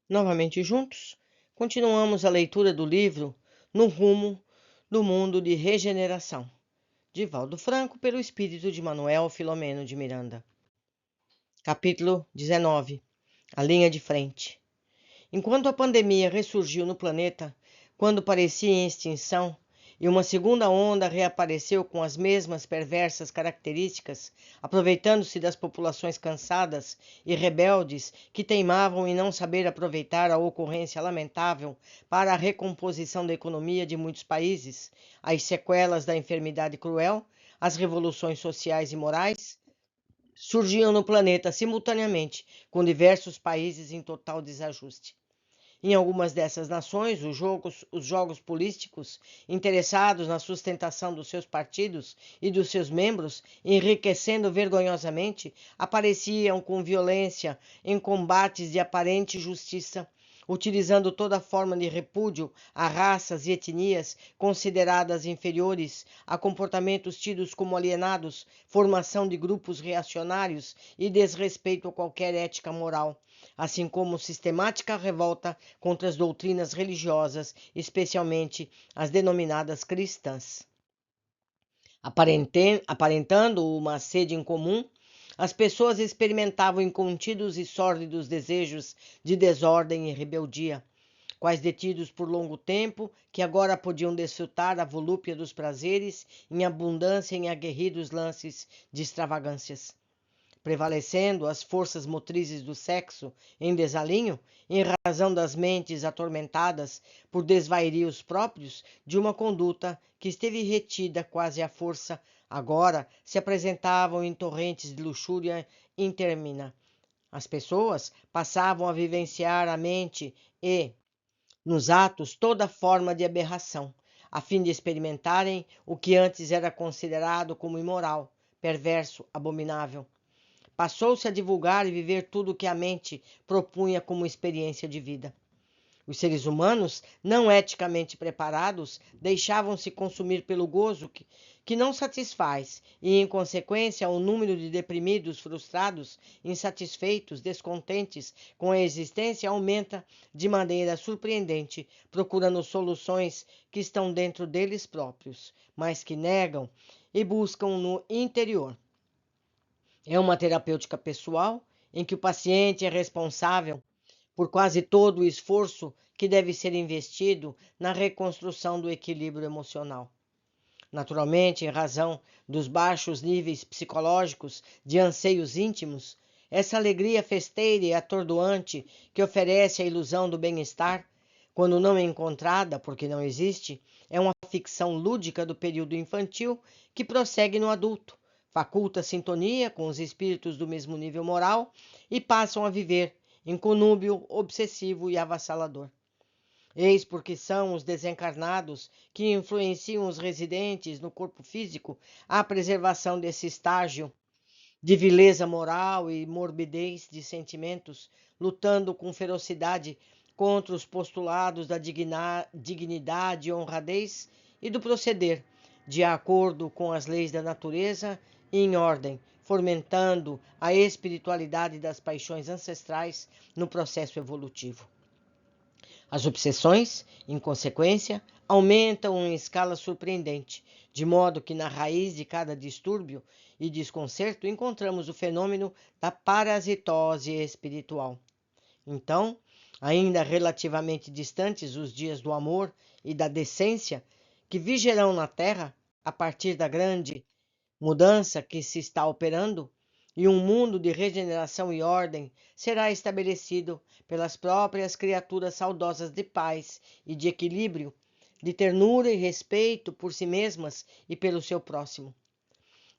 Novamente juntos, continuamos a leitura do livro No Rumo do Mundo de Regeneração, de Valdo Franco, pelo espírito de Manuel Filomeno de Miranda. Capítulo 19. A linha de frente. Enquanto a pandemia ressurgiu no planeta, quando parecia em extinção, e uma segunda onda reapareceu com as mesmas perversas características, aproveitando-se das populações cansadas e rebeldes que teimavam em não saber aproveitar a ocorrência lamentável para a recomposição da economia de muitos países, as sequelas da enfermidade cruel, as revoluções sociais e morais, surgiam no planeta simultaneamente, com diversos países em total desajuste. Em algumas dessas nações, os jogos políticos, interessados na sustentação dos seus partidos e dos seus membros, enriquecendo vergonhosamente, apareciam com violência em combates de aparente justiça, utilizando toda forma de repúdio a raças e etnias consideradas inferiores, a comportamentos tidos como alienados, formação de grupos reacionários e desrespeito a qualquer ética moral, assim como sistemática revolta contra as doutrinas religiosas, especialmente as denominadas cristãs. Aparentando uma sede em comum, as pessoas experimentavam incontidos e sórdidos desejos de desordem e rebeldia, quais detidos por longo tempo, que agora podiam desfrutar a volúpia dos prazeres em abundância em aguerridos lances de extravagâncias, prevalecendo as forças motrizes do sexo em desalinho, em razão das mentes atormentadas por desvarios próprios de uma conduta que esteve retida quase à força, agora se apresentavam em torrentes de luxúria intermina. As pessoas passavam a vivenciar a mente e, nos atos, toda forma de aberração, a fim de experimentarem o que antes era considerado como imoral, perverso, abominável. Passou-se a divulgar e viver tudo o que a mente propunha como experiência de vida. Os seres humanos, não eticamente preparados, deixavam-se consumir pelo gozo que não satisfaz, e, em consequência, o número de deprimidos, frustrados, insatisfeitos, descontentes com a existência aumenta de maneira surpreendente, procurando soluções que estão dentro deles próprios, mas que negam e buscam no interior. É uma terapêutica pessoal em que o paciente é responsável por quase todo o esforço que deve ser investido na reconstrução do equilíbrio emocional. Naturalmente, em razão dos baixos níveis psicológicos de anseios íntimos, essa alegria festeira e atordoante que oferece a ilusão do bem-estar, quando não encontrada, porque não existe, é uma ficção lúdica do período infantil que prossegue no adulto, faculta sintonia com os espíritos do mesmo nível moral e passam a viver em conúbio obsessivo e avassalador. Eis porque são os desencarnados que influenciam os residentes no corpo físico à preservação desse estágio de vileza moral e morbidez de sentimentos, lutando com ferocidade contra os postulados da dignidade e honradez e do proceder, de acordo com as leis da natureza e em ordem, fomentando a espiritualidade das paixões ancestrais no processo evolutivo. As obsessões, em consequência, aumentam em escala surpreendente, de modo que na raiz de cada distúrbio e desconcerto encontramos o fenômeno da parasitose espiritual. Então, ainda relativamente distantes os dias do amor e da decência que vigerão na Terra a partir da grande mudança que se está operando, e um mundo de regeneração e ordem será estabelecido pelas próprias criaturas saudosas de paz e de equilíbrio, de ternura e respeito por si mesmas e pelo seu próximo.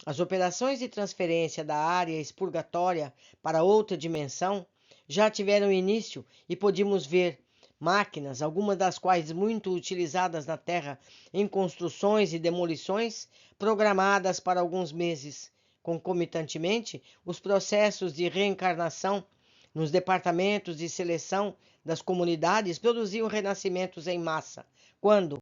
As operações de transferência da área expurgatória para outra dimensão já tiveram início e podemos ver máquinas, algumas das quais muito utilizadas na Terra em construções e demolições, programadas para alguns meses. Concomitantemente, os processos de reencarnação nos departamentos de seleção das comunidades produziam renascimentos em massa, quando,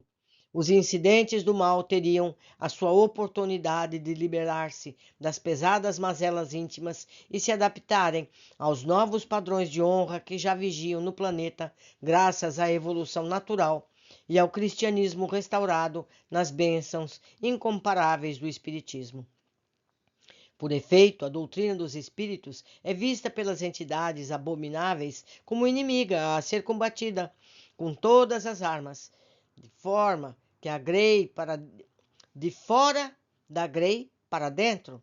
Os incidentes do mal teriam a sua oportunidade de liberar-se das pesadas mazelas íntimas e se adaptarem aos novos padrões de honra que já vigiam no planeta, graças à evolução natural e ao cristianismo restaurado nas bênçãos incomparáveis do Espiritismo. Por efeito, a doutrina dos espíritos é vista pelas entidades abomináveis como inimiga a ser combatida com todas as armas, de forma que a Grey de fora da Grey para dentro,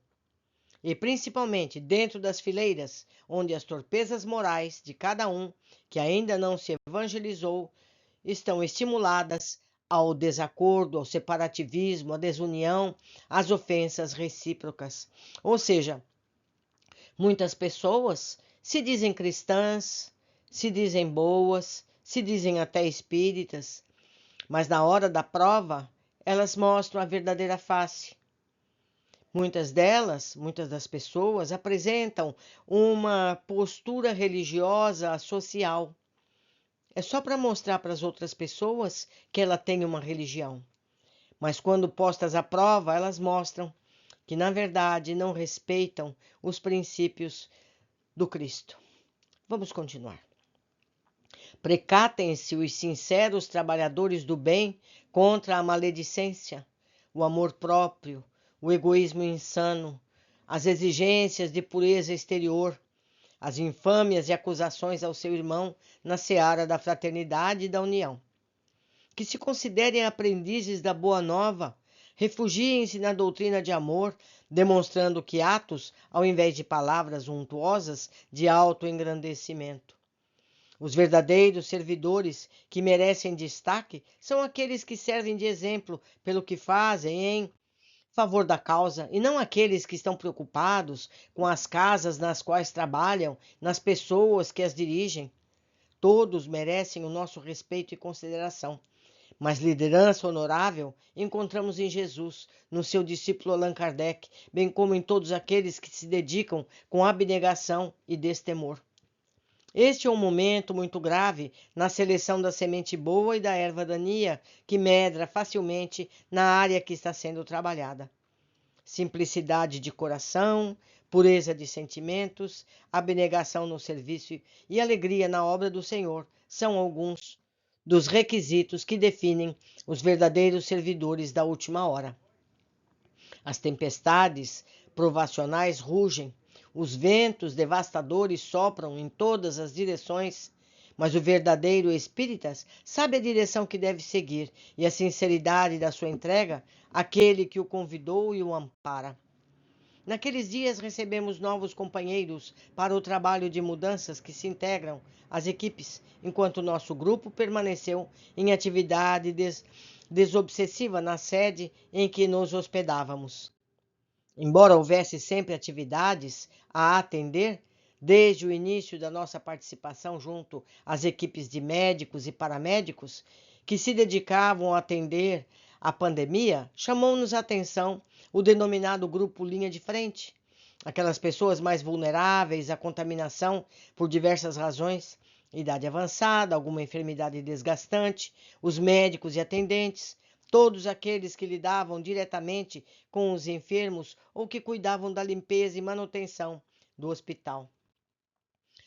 e principalmente dentro das fileiras, onde as torpezas morais de cada um que ainda não se evangelizou estão estimuladas ao desacordo, ao separativismo, à desunião, às ofensas recíprocas. Ou seja, muitas pessoas se dizem cristãs, se dizem boas, se dizem até espíritas, mas na hora da prova, elas mostram a verdadeira face. Muitas das pessoas, apresentam uma postura religiosa social. É só para mostrar para as outras pessoas que ela tem uma religião. Mas quando postas à prova, elas mostram que, na verdade, não respeitam os princípios do Cristo. Vamos continuar. Precatem-se os sinceros trabalhadores do bem contra a maledicência, o amor próprio, o egoísmo insano, as exigências de pureza exterior, as infâmias e acusações ao seu irmão na seara da fraternidade e da união. Que se considerem aprendizes da Boa Nova, refugiem-se na doutrina de amor, demonstrando que atos, ao invés de palavras untuosas de autoengrandecimento. Os verdadeiros servidores que merecem destaque são aqueles que servem de exemplo pelo que fazem em favor da causa, e não aqueles que estão preocupados com as casas nas quais trabalham, nas pessoas que as dirigem. Todos merecem o nosso respeito e consideração. Mas liderança honorável encontramos em Jesus, no seu discípulo Allan Kardec, bem como em todos aqueles que se dedicam com abnegação e destemor. Este é um momento muito grave na seleção da semente boa e da erva daninha, que medra facilmente na área que está sendo trabalhada. Simplicidade de coração, pureza de sentimentos, abnegação no serviço e alegria na obra do Senhor são alguns dos requisitos que definem os verdadeiros servidores da última hora. As tempestades provacionais rugem, os ventos devastadores sopram em todas as direções, mas o verdadeiro espírita sabe a direção que deve seguir e a sinceridade da sua entrega àquele que o convidou e o ampara. Naqueles dias recebemos novos companheiros para o trabalho de mudanças que se integram às equipes, enquanto nosso grupo permaneceu em atividade desobsessiva na sede em que nos hospedávamos. Embora houvesse sempre atividades a atender, desde o início da nossa participação junto às equipes de médicos e paramédicos que se dedicavam a atender a pandemia, chamou-nos a atenção o denominado grupo linha de frente, aquelas pessoas mais vulneráveis à contaminação por diversas razões, idade avançada, alguma enfermidade desgastante, os médicos e atendentes, todos aqueles que lidavam diretamente com os enfermos ou que cuidavam da limpeza e manutenção do hospital.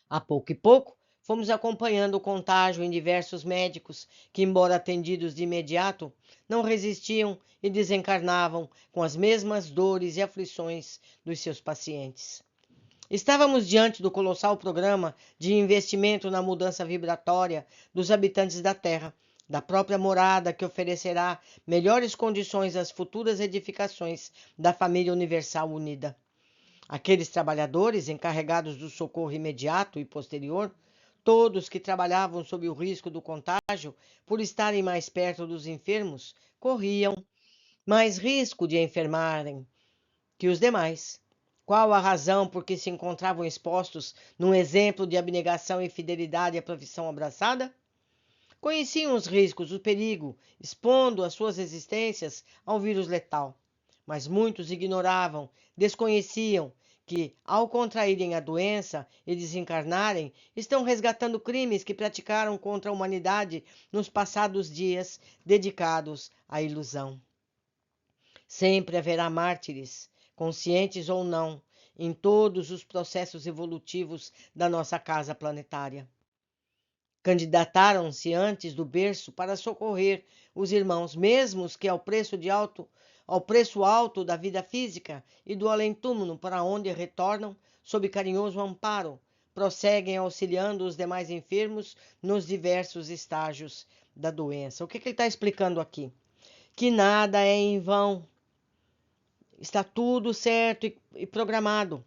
A pouco e pouco, fomos acompanhando o contágio em diversos médicos que, embora atendidos de imediato, não resistiam e desencarnavam com as mesmas dores e aflições dos seus pacientes. Estávamos diante do colossal programa de investimento na mudança vibratória dos habitantes da Terra, da própria morada que oferecerá melhores condições às futuras edificações da família universal unida. Aqueles trabalhadores encarregados do socorro imediato e posterior, todos que trabalhavam sob o risco do contágio por estarem mais perto dos enfermos, corriam mais risco de enfermarem que os demais. Qual a razão por que se encontravam expostos num exemplo de abnegação e fidelidade à profissão abraçada? Conheciam os riscos, o perigo, expondo as suas existências ao vírus letal. Mas muitos ignoravam, desconheciam que, ao contraírem a doença e desencarnarem, estão resgatando crimes que praticaram contra a humanidade nos passados dias dedicados à ilusão. Sempre haverá mártires, conscientes ou não, em todos os processos evolutivos da nossa casa planetária. Candidataram-se antes do berço para socorrer os irmãos, mesmos que ao preço alto da vida física e do além-túmulo, para onde retornam sob carinhoso amparo, prosseguem auxiliando os demais enfermos nos diversos estágios da doença. O que ele está explicando aqui? Que nada é em vão. Está tudo certo e programado.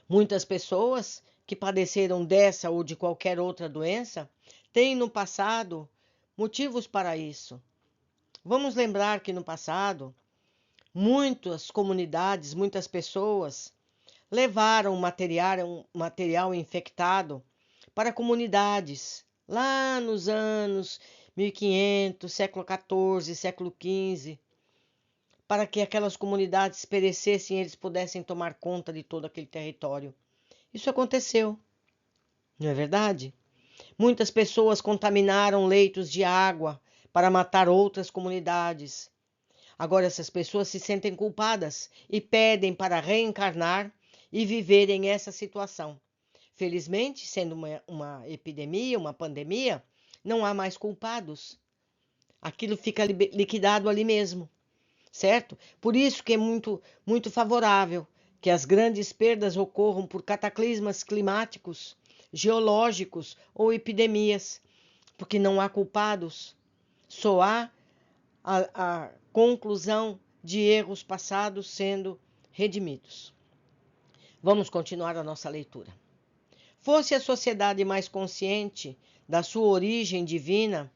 Muitas pessoas que padeceram dessa ou de qualquer outra doença têm no passado motivos para isso. Vamos lembrar que no passado, muitas comunidades, muitas pessoas levaram material infectado para comunidades lá nos anos 1500, século XIV, século XV, para que aquelas comunidades perecessem e eles pudessem tomar conta de todo aquele território. Isso aconteceu, não é verdade? Muitas pessoas contaminaram leitos de água para matar outras comunidades. Agora essas pessoas se sentem culpadas e pedem para reencarnar e viverem essa situação. Felizmente, sendo uma epidemia, uma pandemia, não há mais culpados. Aquilo fica liquidado ali mesmo, certo? Por isso que é muito, muito favorável que as grandes perdas ocorram por cataclismas climáticos, geológicos ou epidemias, porque não há culpados, só há a conclusão de erros passados sendo redimidos. Vamos continuar a nossa leitura. Fosse a sociedade mais consciente da sua origem divina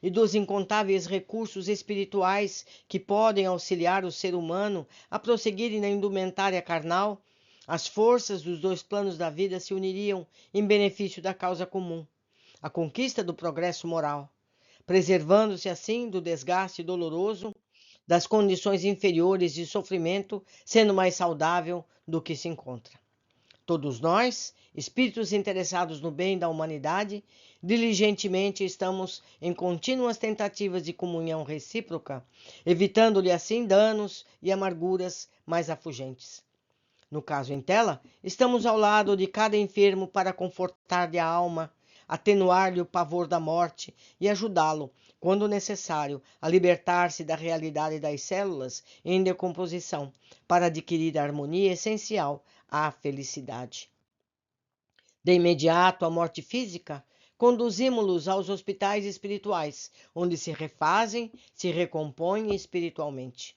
e dos incontáveis recursos espirituais que podem auxiliar o ser humano a prosseguir na indumentária carnal, as forças dos dois planos da vida se uniriam em benefício da causa comum, a conquista do progresso moral, preservando-se assim do desgaste doloroso das condições inferiores de sofrimento, sendo mais saudável do que se encontra. Todos nós, espíritos interessados no bem da humanidade, diligentemente estamos em contínuas tentativas de comunhão recíproca, evitando-lhe assim danos e amarguras mais afugentes. No caso em tela, estamos ao lado de cada enfermo para confortar-lhe a alma, atenuar-lhe o pavor da morte e ajudá-lo, quando necessário, a libertar-se da realidade das células em decomposição, para adquirir a harmonia essencial à felicidade. De imediato à morte física, conduzimos-los aos hospitais espirituais, onde se refazem, se recompõem espiritualmente.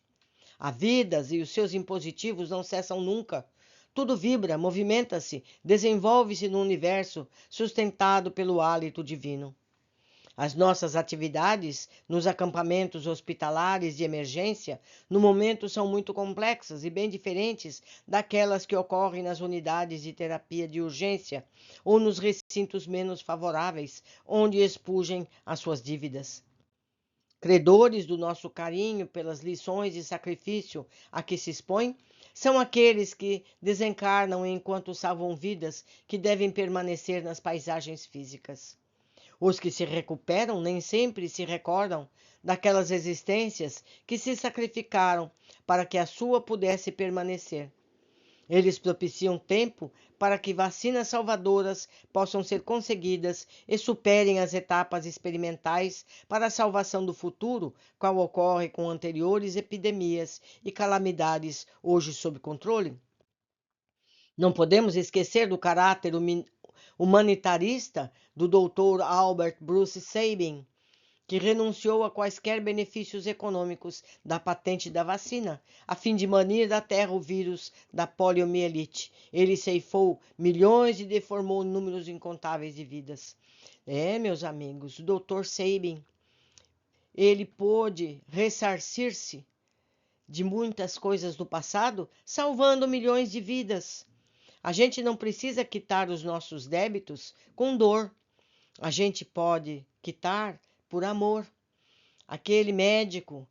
A vida e os seus impositivos não cessam nunca. Tudo vibra, movimenta-se, desenvolve-se no universo, sustentado pelo hálito divino. As nossas atividades nos acampamentos hospitalares de emergência, no momento, são muito complexas e bem diferentes daquelas que ocorrem nas unidades de terapia de urgência ou nos recintos menos favoráveis, onde expugem as suas dívidas. Credores do nosso carinho pelas lições de sacrifício a que se expõe, são aqueles que desencarnam enquanto salvam vidas que devem permanecer nas paisagens físicas. Os que se recuperam nem sempre se recordam daquelas existências que se sacrificaram para que a sua pudesse permanecer. Eles propiciam tempo para que vacinas salvadoras possam ser conseguidas e superem as etapas experimentais para a salvação do futuro, qual ocorre com anteriores epidemias e calamidades hoje sob controle. Não podemos esquecer do caráter humanitarista do Dr. Albert Bruce Sabin, que renunciou a quaisquer benefícios econômicos da patente da vacina, a fim de banir da terra o vírus da poliomielite. Ele ceifou milhões e deformou números incontáveis de vidas. Meus amigos, o Dr. Sabin, ele pôde ressarcir-se de muitas coisas do passado, salvando milhões de vidas. A gente não precisa quitar os nossos débitos com dor. A gente pode quitar por amor. Aquele médico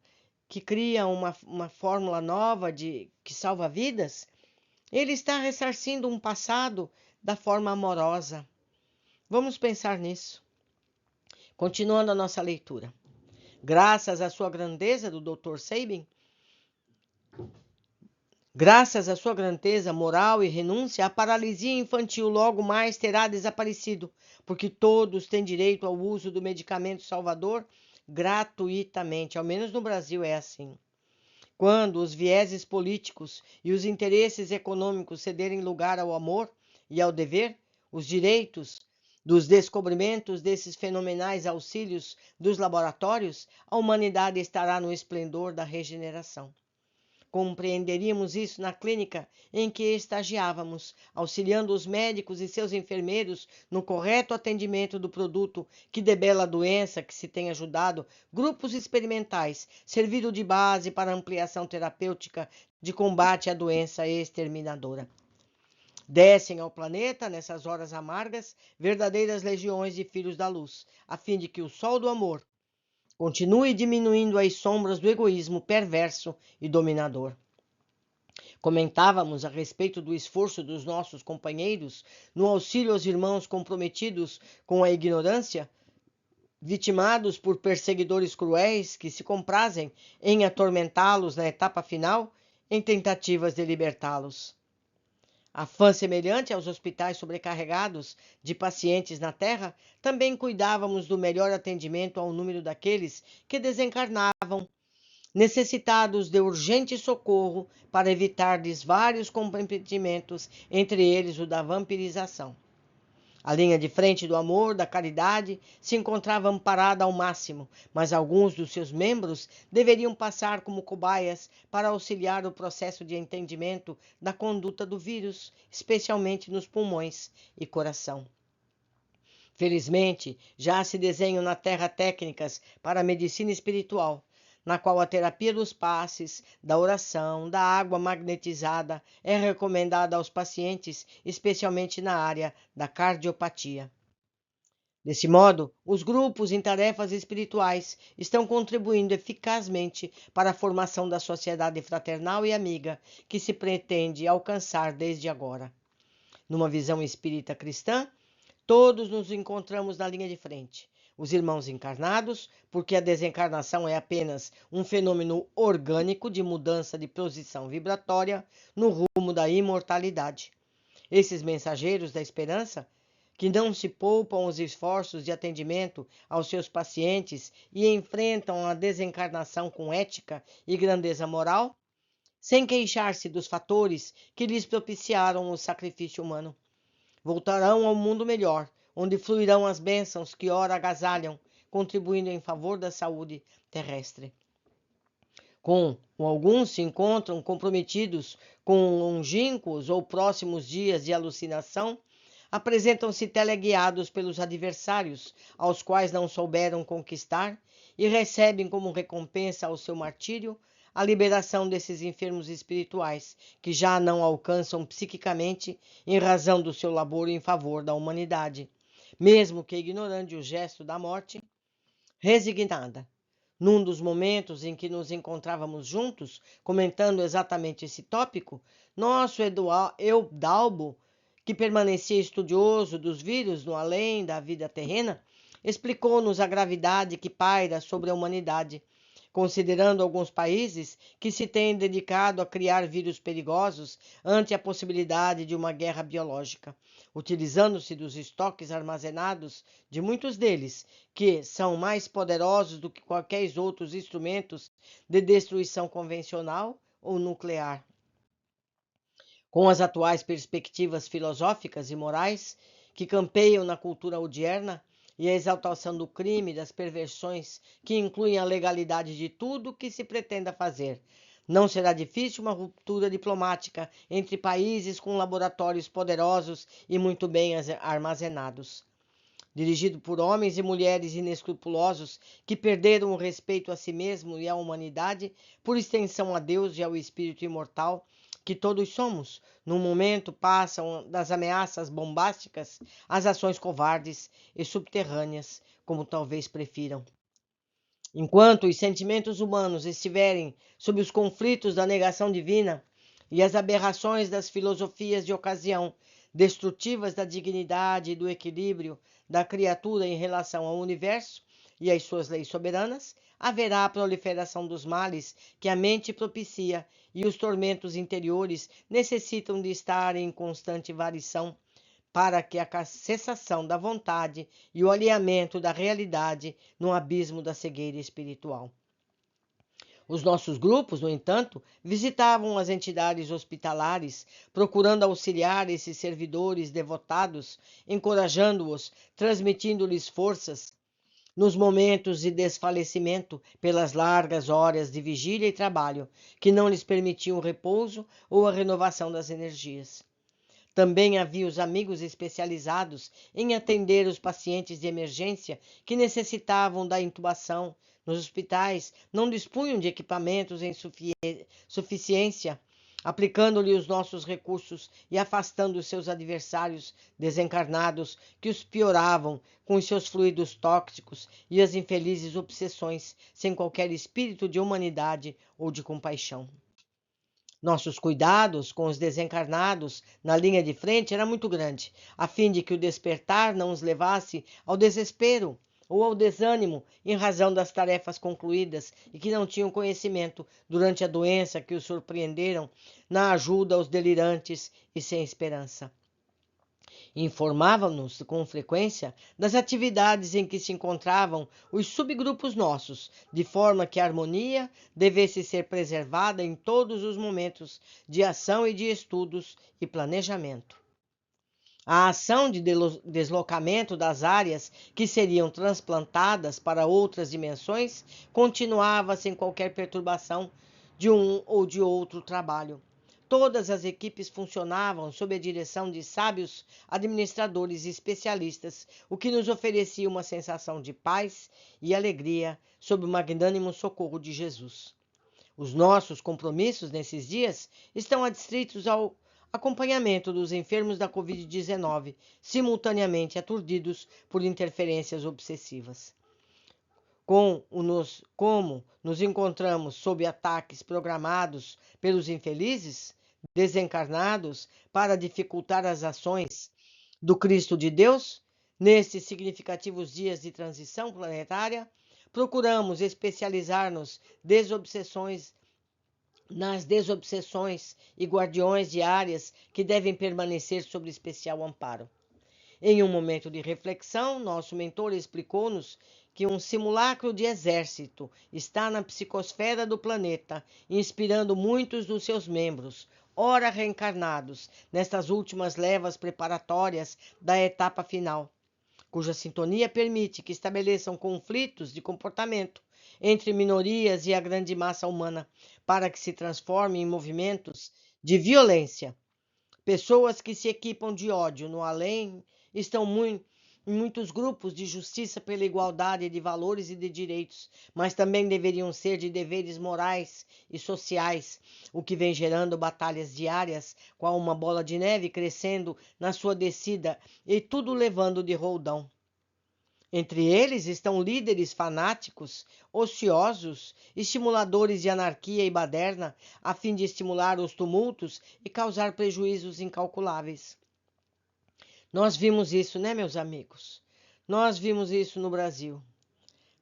que cria uma fórmula nova que salva vidas, Ele está ressarcindo um passado da forma amorosa. Vamos pensar nisso. Continuando a nossa leitura. Graças à sua grandeza do Dr. Sabin, graças à sua grandeza moral e renúncia, a paralisia infantil logo mais terá desaparecido, porque todos têm direito ao uso do medicamento salvador gratuitamente. Ao menos no Brasil é assim. Quando os vieses políticos e os interesses econômicos cederem lugar ao amor e ao dever, os direitos dos descobrimentos desses fenomenais auxílios dos laboratórios, a humanidade estará no esplendor da regeneração. Compreenderíamos isso na clínica em que estagiávamos, auxiliando os médicos e seus enfermeiros no correto atendimento do produto que debela a doença, que se tem ajudado grupos experimentais, servido de base para ampliação terapêutica de combate à doença exterminadora. Descem ao planeta, nessas horas amargas, verdadeiras legiões de filhos da luz, a fim de que o sol do amor continue diminuindo as sombras do egoísmo perverso e dominador. Comentávamos a respeito do esforço dos nossos companheiros no auxílio aos irmãos comprometidos com a ignorância, vitimados por perseguidores cruéis que se comprazem em atormentá-los na etapa final, em tentativas de libertá-los. Afã semelhante aos hospitais sobrecarregados de pacientes na Terra, também cuidávamos do melhor atendimento ao número daqueles que desencarnavam, necessitados de urgente socorro para evitar-lhes vários comprometimentos, entre eles o da vampirização. A linha de frente do amor, da caridade, se encontrava amparada ao máximo, mas alguns dos seus membros deveriam passar como cobaias para auxiliar o processo de entendimento da conduta do vírus, especialmente nos pulmões e coração. Felizmente, já se desenham na Terra técnicas para a medicina espiritual, na qual a terapia dos passes, da oração, da água magnetizada é recomendada aos pacientes, especialmente na área da cardiopatia. Desse modo, os grupos em tarefas espirituais estão contribuindo eficazmente para a formação da sociedade fraternal e amiga que se pretende alcançar desde agora. Numa visão espírita cristã, todos nos encontramos na linha de frente. Os irmãos encarnados, porque a desencarnação é apenas um fenômeno orgânico de mudança de posição vibratória no rumo da imortalidade. Esses mensageiros da esperança, que não se poupam os esforços de atendimento aos seus pacientes e enfrentam a desencarnação com ética e grandeza moral, sem queixar-se dos fatores que lhes propiciaram o sacrifício humano, voltarão ao mundo melhor, onde fluirão as bênçãos que ora agasalham, contribuindo em favor da saúde terrestre. Alguns se encontram comprometidos com longínquos ou próximos dias de alucinação, apresentam-se teleguiados pelos adversários, aos quais não souberam conquistar, e recebem como recompensa ao seu martírio a liberação desses enfermos espirituais, que já não alcançam psiquicamente em razão do seu labor em favor da humanidade, mesmo que ignorando o gesto da morte, resignada. Num dos momentos em que nos encontrávamos juntos, comentando exatamente esse tópico, nosso Eudalbo, que permanecia estudioso dos vírus no além da vida terrena, explicou-nos a gravidade que paira sobre a humanidade, considerando alguns países que se têm dedicado a criar vírus perigosos ante a possibilidade de uma guerra biológica, utilizando-se dos estoques armazenados de muitos deles, que são mais poderosos do que qualquer outros instrumentos de destruição convencional ou nuclear. Com as atuais perspectivas filosóficas e morais que campeiam na cultura odierna, e a exaltação do crime e das perversões que incluem a legalidade de tudo o que se pretenda fazer, não será difícil uma ruptura diplomática entre países com laboratórios poderosos e muito bem armazenados. Dirigido por homens e mulheres inescrupulosos que perderam o respeito a si mesmo e à humanidade, por extensão a Deus e ao Espírito imortal, que todos somos, num momento passam das ameaças bombásticas às ações covardes e subterrâneas, como talvez prefiram. Enquanto os sentimentos humanos estiverem sob os conflitos da negação divina, e as aberrações das filosofias de ocasião, destrutivas da dignidade e do equilíbrio da criatura em relação ao universo e às suas leis soberanas, haverá a proliferação dos males que a mente propicia e os tormentos interiores necessitam de estar em constante variação para que a cessação da vontade e o alinhamento da realidade no abismo da cegueira espiritual. Os nossos grupos, no entanto, visitavam as entidades hospitalares, procurando auxiliar esses servidores devotados, encorajando-os, transmitindo-lhes forças nos momentos de desfalecimento pelas largas horas de vigília e trabalho, que não lhes permitiam repouso ou a renovação das energias. Também havia os amigos especializados em atender os pacientes de emergência que necessitavam da intubação. Nos hospitais não dispunham de equipamentos em suficiência, aplicando-lhe os nossos recursos e afastando os seus adversários desencarnados que os pioravam com os seus fluidos tóxicos e as infelizes obsessões, sem qualquer espírito de humanidade ou de compaixão. Nossos cuidados com os desencarnados na linha de frente era muito grande, a fim de que o despertar não os levasse ao desespero ou ao desânimo em razão das tarefas concluídas e que não tinham conhecimento durante a doença que os surpreenderam na ajuda aos delirantes e sem esperança. Informavam-nos com frequência das atividades em que se encontravam os subgrupos nossos, de forma que a harmonia devesse ser preservada em todos os momentos de ação e de estudos e planejamento. A ação de deslocamento das áreas que seriam transplantadas para outras dimensões continuava sem qualquer perturbação de um ou de outro trabalho. Todas as equipes funcionavam sob a direção de sábios administradores e especialistas, o que nos oferecia uma sensação de paz e alegria sob o magnânimo socorro de Jesus. Os nossos compromissos nesses dias estão adstritos ao acompanhamento dos enfermos da Covid-19, simultaneamente aturdidos por interferências obsessivas. Como nos encontramos sob ataques programados pelos infelizes, desencarnados, para dificultar as ações do Cristo de Deus, nesses significativos dias de transição planetária, procuramos especializar-nos nas desobsessões e guardiões diárias que devem permanecer sob especial amparo. Em um momento de reflexão, nosso mentor explicou-nos que um simulacro de exército está na psicosfera do planeta, inspirando muitos dos seus membros, ora reencarnados, nestas últimas levas preparatórias da etapa final, cuja sintonia permite que estabeleçam conflitos de comportamento entre minorias e a grande massa humana, para que se transformem em movimentos de violência. Pessoas que se equipam de ódio no além estão em muitos grupos de justiça pela igualdade de valores e de direitos, mas também deveriam ser de deveres morais e sociais, o que vem gerando batalhas diárias, qual uma bola de neve crescendo na sua descida e tudo levando de roldão. Entre eles estão líderes fanáticos, ociosos, estimuladores de anarquia e baderna, a fim de estimular os tumultos e causar prejuízos incalculáveis. Nós vimos isso, né, meus amigos? Nós vimos isso no Brasil.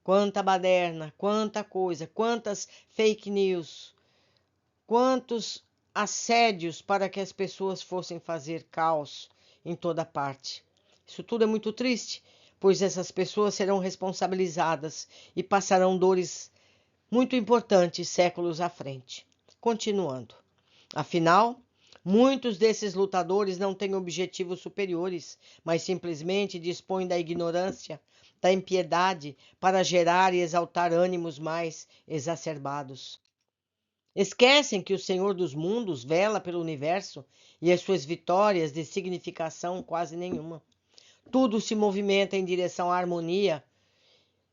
Quanta baderna, quanta coisa, quantas fake news, quantos assédios para que as pessoas fossem fazer caos em toda parte. Isso tudo é muito triste, pois essas pessoas serão responsabilizadas e passarão dores muito importantes séculos à frente. Continuando. Afinal, muitos desses lutadores não têm objetivos superiores, mas simplesmente dispõem da ignorância, da impiedade, para gerar e exaltar ânimos mais exacerbados. Esquecem que o Senhor dos mundos vela pelo universo e as suas vitórias de significação quase nenhuma. Tudo se movimenta em direção à harmonia,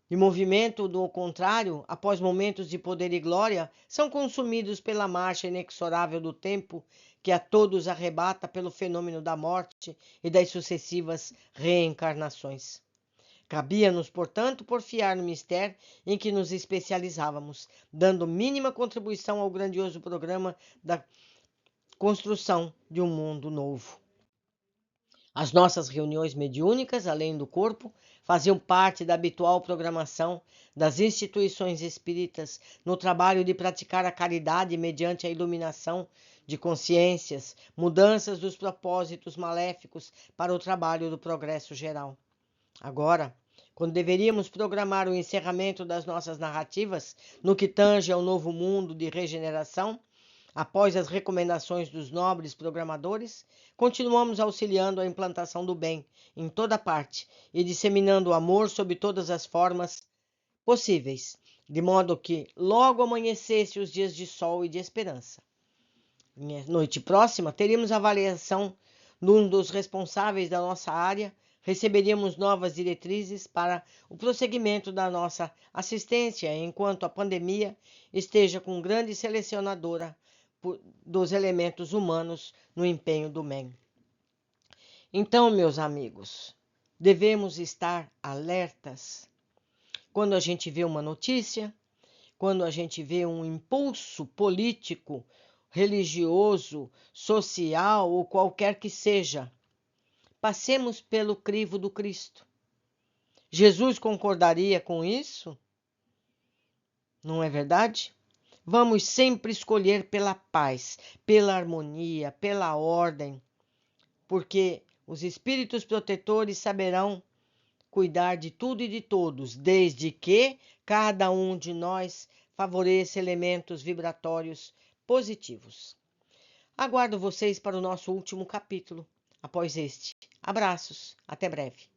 e movimento do contrário, após momentos de poder e glória, são consumidos pela marcha inexorável do tempo, que a todos arrebata pelo fenômeno da morte e das sucessivas reencarnações. Cabia-nos, portanto, porfiar no mistério em que nos especializávamos, dando mínima contribuição ao grandioso programa construção de um mundo novo. As nossas reuniões mediúnicas, além do corpo, faziam parte da habitual programação das instituições espíritas no trabalho de praticar a caridade mediante a iluminação de consciências, mudanças dos propósitos maléficos para o trabalho do progresso geral. Agora, quando deveríamos programar o encerramento das nossas narrativas no que tange ao novo mundo de regeneração, após as recomendações dos nobres programadores, continuamos auxiliando a implantação do bem em toda parte e disseminando o amor sob todas as formas possíveis, de modo que logo amanhecesse os dias de sol e de esperança. Na noite próxima, teríamos a avaliação de um dos responsáveis da nossa área, receberíamos novas diretrizes para o prosseguimento da nossa assistência enquanto a pandemia esteja com grande selecionadora dos elementos humanos no empenho do bem. Então, meus amigos, devemos estar alertas quando a gente vê uma notícia, quando a gente vê um impulso político, religioso, social ou qualquer que seja. Passemos pelo crivo do Cristo. Jesus concordaria com isso? Não é verdade? Vamos sempre escolher pela paz, pela harmonia, pela ordem, porque os espíritos protetores saberão cuidar de tudo e de todos, desde que cada um de nós favoreça elementos vibratórios positivos. Aguardo vocês para o nosso último capítulo, após este. Abraços, até breve.